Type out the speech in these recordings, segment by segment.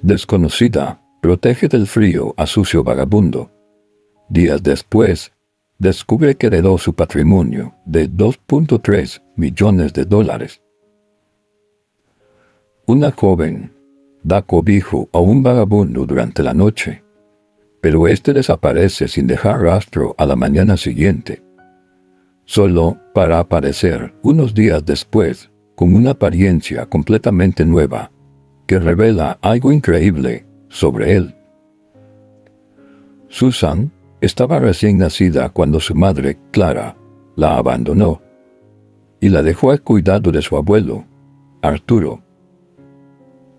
Desconocida, protege del frío a sucio vagabundo. Días después, descubre que heredó su patrimonio de $2.3 millones. Una joven da cobijo a un vagabundo durante la noche, pero éste desaparece sin dejar rastro a la mañana siguiente, solo para aparecer unos días después con una apariencia completamente nueva que revela algo increíble sobre él. Susan estaba recién nacida cuando su madre, Clara, la abandonó y la dejó al cuidado de su abuelo, Arturo.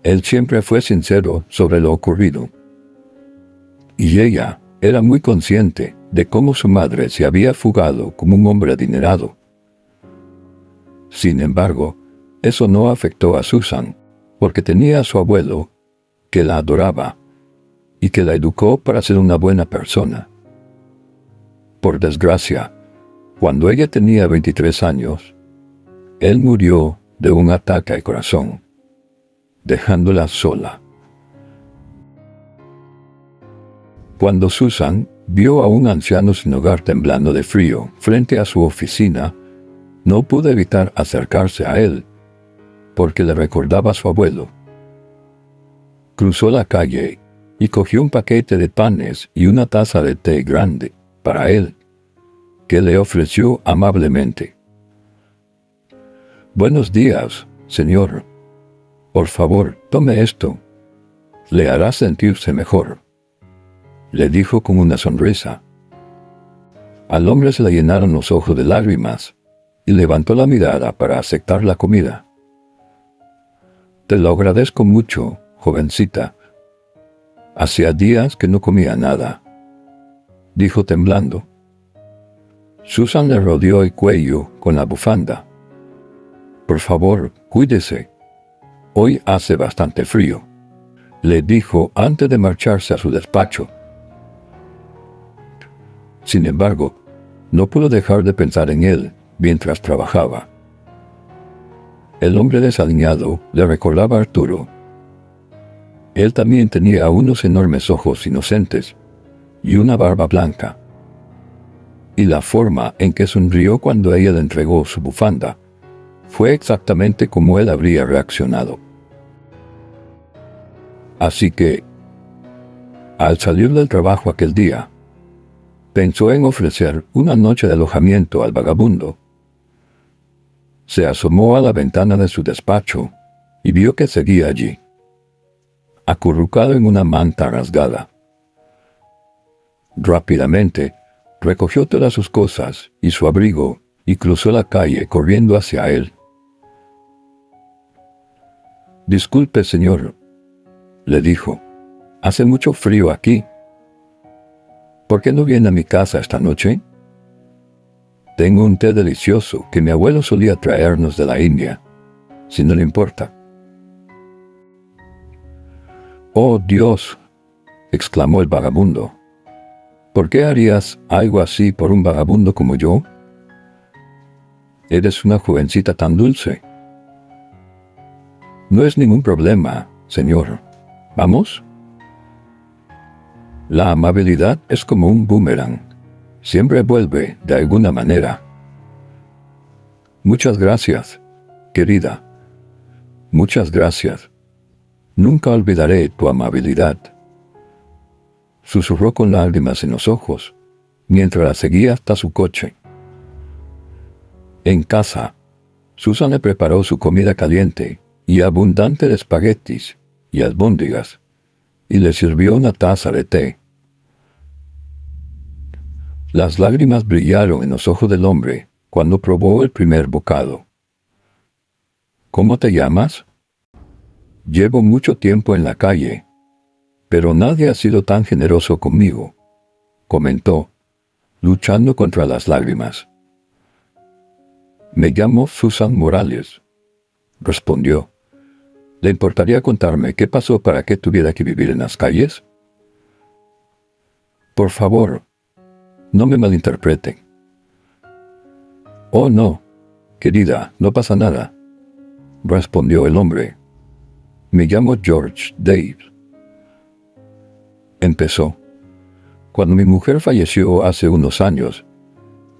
Él siempre fue sincero sobre lo ocurrido, y ella era muy consciente de cómo su madre se había fugado como un hombre adinerado. Sin embargo, eso no afectó a Susan, porque tenía a su abuelo, que la adoraba, y que la educó para ser una buena persona. Por desgracia, cuando ella tenía 23 años, él murió de un ataque al corazón, dejándola sola. Cuando Susan vio a un anciano sin hogar temblando de frío frente a su oficina, no pudo evitar acercarse a él, porque le recordaba a su abuelo. Cruzó la calle y cogió un paquete de panes y una taza de té grande para él, que le ofreció amablemente. «Buenos días, señor. Por favor, tome esto. Le hará sentirse mejor», le dijo con una sonrisa. Al hombre se le llenaron los ojos de lágrimas y levantó la mirada para aceptar la comida. «Te lo agradezco mucho, jovencita. Hacía días que no comía nada», dijo temblando. Susan le rodeó el cuello con la bufanda. «Por favor, cuídese. Hoy hace bastante frío», le dijo antes de marcharse a su despacho. Sin embargo, no pudo dejar de pensar en él mientras trabajaba. El hombre desaliñado le recordaba a Arturo. Él también tenía unos enormes ojos inocentes y una barba blanca. Y la forma en que sonrió cuando ella le entregó su bufanda fue exactamente como él habría reaccionado. Así que, al salir del trabajo aquel día, pensó en ofrecer una noche de alojamiento al vagabundo. Se asomó a la ventana de su despacho y vio que seguía allí, acurrucado en una manta rasgada. Rápidamente, recogió todas sus cosas y su abrigo y cruzó la calle corriendo hacia él. «Disculpe, señor», le dijo, «hace mucho frío aquí. ¿Por qué no viene a mi casa esta noche? Tengo un té delicioso que mi abuelo solía traernos de la India, si no le importa». «Oh, Dios», exclamó el vagabundo. «¿Por qué harías algo así por un vagabundo como yo? Eres una jovencita tan dulce». «No es ningún problema, señor. ¿Vamos?» La amabilidad es como un boomerang. Siempre vuelve de alguna manera. «Muchas gracias, querida. Muchas gracias. Nunca olvidaré tu amabilidad», susurró con lágrimas en los ojos, mientras la seguía hasta su coche. En casa, Susan le preparó su comida caliente y abundante de espaguetis y albóndigas, y le sirvió una taza de té. Las lágrimas brillaron en los ojos del hombre cuando probó el primer bocado. «¿Cómo te llamas?» «Llevo mucho tiempo en la calle, pero nadie ha sido tan generoso conmigo», comentó, luchando contra las lágrimas. «Me llamo Susan Morales», respondió. «¿Le importaría contarme qué pasó para que tuviera que vivir en las calles?» «Por favor, no me malinterpreten». «Oh, no, querida, no pasa nada», respondió el hombre. «Me llamo George Dave. empezó. Cuando mi mujer falleció hace unos años,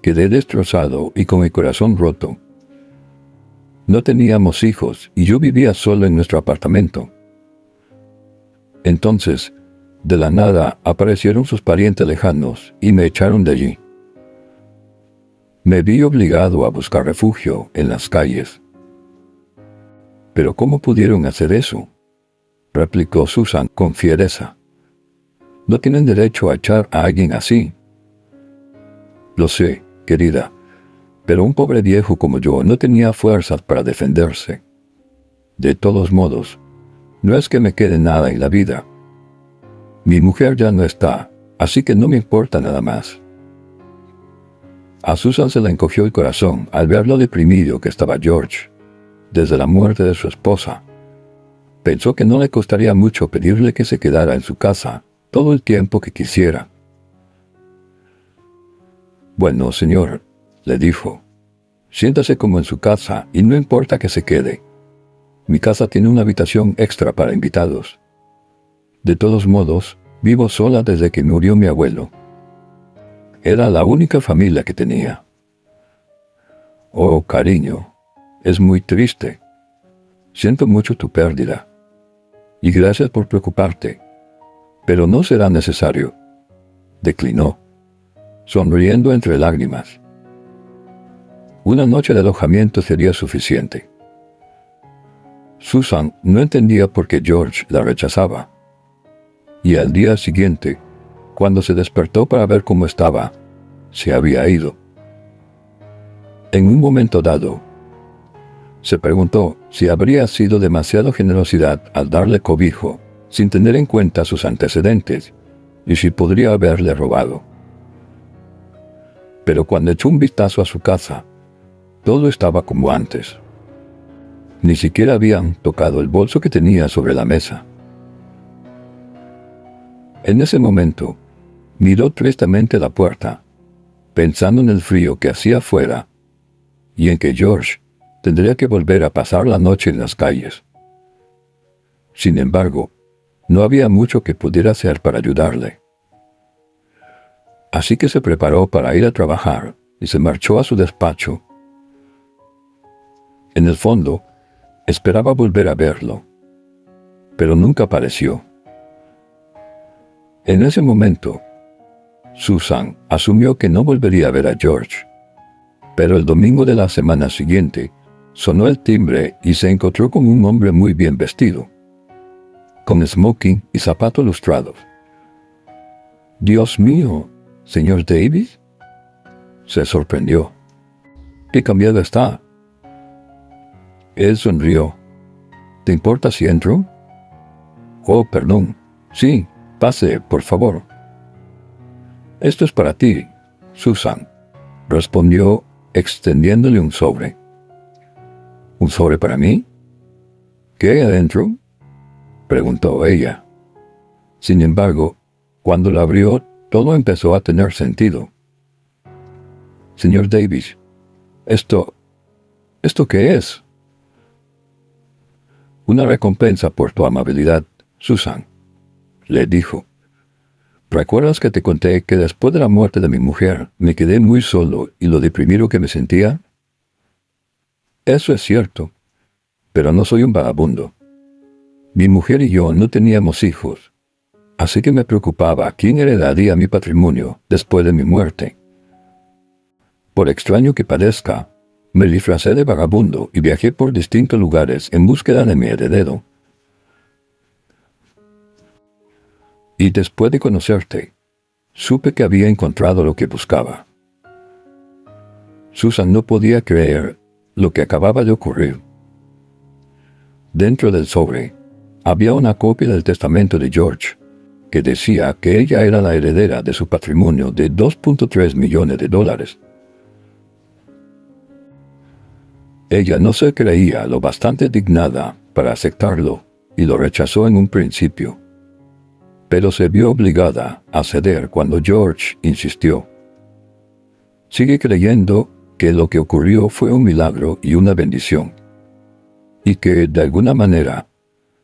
quedé destrozado y con el corazón roto. No teníamos hijos y yo vivía solo en nuestro apartamento. Entonces, de la nada aparecieron sus parientes lejanos y me echaron de allí. Me vi obligado a buscar refugio en las calles. ¿Pero cómo pudieron hacer eso?, replicó Susan con fiereza. No tienen derecho a echar a alguien así. Lo sé, querida, pero un pobre viejo como yo no tenía fuerzas para defenderse. De todos modos, no es que me quede nada en la vida. Mi mujer ya no está, así que no me importa nada más. A Susan se le encogió el corazón al ver lo deprimido que estaba George desde la muerte de su esposa. Pensó que no le costaría mucho pedirle que se quedara en su casa todo el tiempo que quisiera. Bueno, señor, le dijo, siéntase como en su casa y no importa que se quede. Mi casa tiene una habitación extra para invitados. De todos modos, vivo sola desde que murió mi abuelo. Era la única familia que tenía. Oh, cariño, es muy triste. Siento mucho tu pérdida. Y gracias por preocuparte. Pero no será necesario, declinó, sonriendo entre lágrimas. Una noche de alojamiento sería suficiente. Susan no entendía por qué George la rechazaba. Y al día siguiente, cuando se despertó para ver cómo estaba, se había ido. En un momento dado, se preguntó si habría sido demasiado generosidad al darle cobijo, sin tener en cuenta sus antecedentes, y si podría haberle robado. Pero cuando echó un vistazo a su casa, todo estaba como antes. Ni siquiera habían tocado el bolso que tenía sobre la mesa. En ese momento, miró tristemente la puerta, pensando en el frío que hacía afuera, y en que George tendría que volver a pasar la noche en las calles. Sin embargo, no había mucho que pudiera hacer para ayudarle. Así que se preparó para ir a trabajar y se marchó a su despacho. En el fondo, esperaba volver a verlo, pero nunca apareció. En ese momento, Susan asumió que no volvería a ver a George, pero el domingo de la semana siguiente sonó el timbre y se encontró con un hombre muy bien vestido, con smoking y zapatos lustrados. «Dios mío, señor Davis», se sorprendió. «¿Qué cambiado está?» Él sonrió. «¿Te importa si entro?» «Oh, perdón. Sí, pase, por favor». «Esto es para ti, Susan», respondió, extendiéndole un sobre. «¿Un sobre para mí? ¿Qué hay adentro?», preguntó ella. Sin embargo, cuando lo abrió, todo empezó a tener sentido. «Señor Davis, ¿esto qué es?» «Una recompensa por tu amabilidad, Susan», le dijo. «¿Recuerdas que te conté que después de la muerte de mi mujer me quedé muy solo y lo deprimido que me sentía? Eso es cierto, pero no soy un vagabundo. Mi mujer y yo no teníamos hijos, así que me preocupaba quién heredaría mi patrimonio después de mi muerte. Por extraño que parezca, me disfracé de vagabundo y viajé por distintos lugares en búsqueda de mi heredero. Y después de conocerte, supe que había encontrado lo que buscaba». Susan no podía creer lo que acababa de ocurrir. Dentro del sobre, había una copia del testamento de George, que decía que ella era la heredera de su patrimonio de $2.3 millones. Ella no se creía lo bastante dignada para aceptarlo y lo rechazó en un principio, pero se vio obligada a ceder cuando George insistió. Sigue creyendo que lo que ocurrió fue un milagro y una bendición, y que, de alguna manera,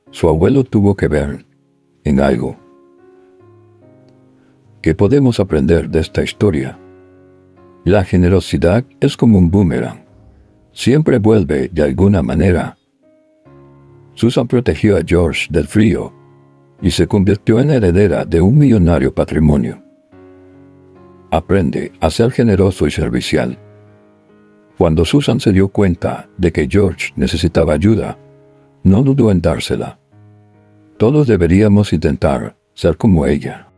su abuelo tuvo que ver en algo. ¿Qué podemos aprender de esta historia? La generosidad es como un boomerang. Siempre vuelve de alguna manera. Susan protegió a George del frío y se convirtió en heredera de un millonario patrimonio. Aprende a ser generoso y servicial. Cuando Susan se dio cuenta de que George necesitaba ayuda, no dudó en dársela. Todos deberíamos intentar ser como ella.